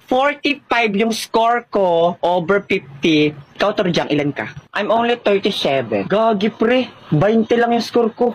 45 yung score ko over 50. Ikaw, Torjang, ilan ka? I'm only 37. Gagi, pre. 20 lang yung score ko.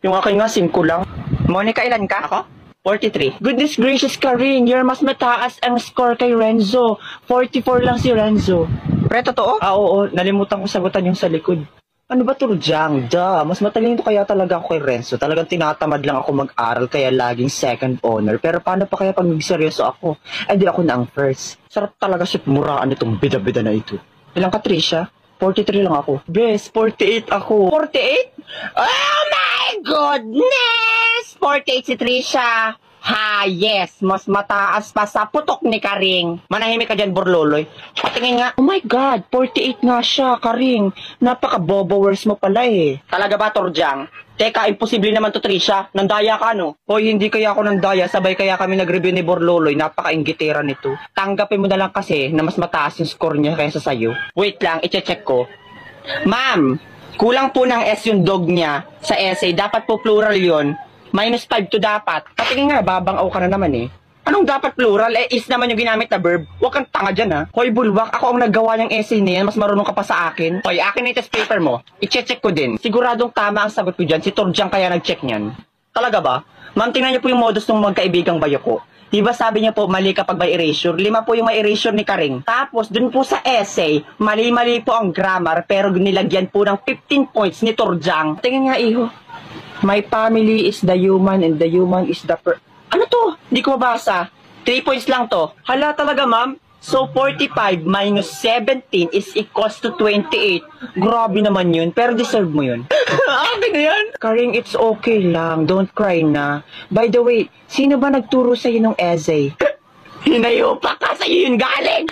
Yung akin nga, 5 lang. Monica, ilan ka? Ako? 43. Goodness gracious, Karing. You're mas mataas ang score kay Renzo. 44 lang si Renzo. Pre, totoo? Oo. Nalimutan ko sagutan yung sa likod. Ano ba, Torjang? Mas matalino kaya talaga ako kay Renzo. Talagang tinatamad lang ako mag-aral kaya laging second honor. Pero paano pa kaya pag seryoso ako? Ay, di ako na ang first. Sarap talaga siya muraan itong bida-bida na ito. Ilang ka, Trisha? 43 lang ako. Bes, 48 ako. 48? Oh my goodness! 48 si Trisha. Ha, yes. Mas mataas pa sa putok ni Karing. Manahimik ka dyan, Borloloy. Patingin nga. Oh my God, 48 nga siya, Karing. Napaka-bobo words mo pala eh. Talaga ba, Torjang? Teka, imposible naman to, Trisha. Nandaya ka, no? Hoy, hindi kaya ako nandaya. Sabay kaya kami nag-review ni Borloloy. Napaka-inggitera nito. Tanggapin mo na lang kasi na mas mataas yung score niya kaysa sa'yo. Wait lang, i-check ko. Ma'am, kulang po ng S yung dog niya sa essay. Dapat po plural yon. -5 to dapat. Patingin nga, babang-aw ka na naman eh. Anong dapat plural? Eh, is naman yung ginamit na verb. Huwag kang tanga dyan ha. Hoy, bulwak, ako ang naggawa ng essay niyan. Mas marunong ka pa sa akin. Hoy, akin na yung test paper mo. I-check ko din. Siguradong tama ang sagot ko dyan. Si Torjang kaya nag-check niyan. Talaga ba? Ma'am, tingnan niyo po yung modus ng magkaibigang bayo ko. Diba sabi niya po, mali kapag may erasure? 5 po yung may erasure ni Karing. Tapos, dun po sa essay, mali-mali po ang grammar, pero nilagyan po ng 15 points ni Torjang. Tingin nga, iho. My family is the human and the human is the Ano to? Hindi ko mabasa. 3 points lang to. Hala talaga, ma'am. So, 45 minus 17 is equals to 28. Grabe naman yun. Pero deserve mo yun. Akin na yan. Karing, it's okay lang. Don't cry na. By the way, sino ba nagturo sa'yo ng essay? Hinayo pa ka sa'yo yun galing.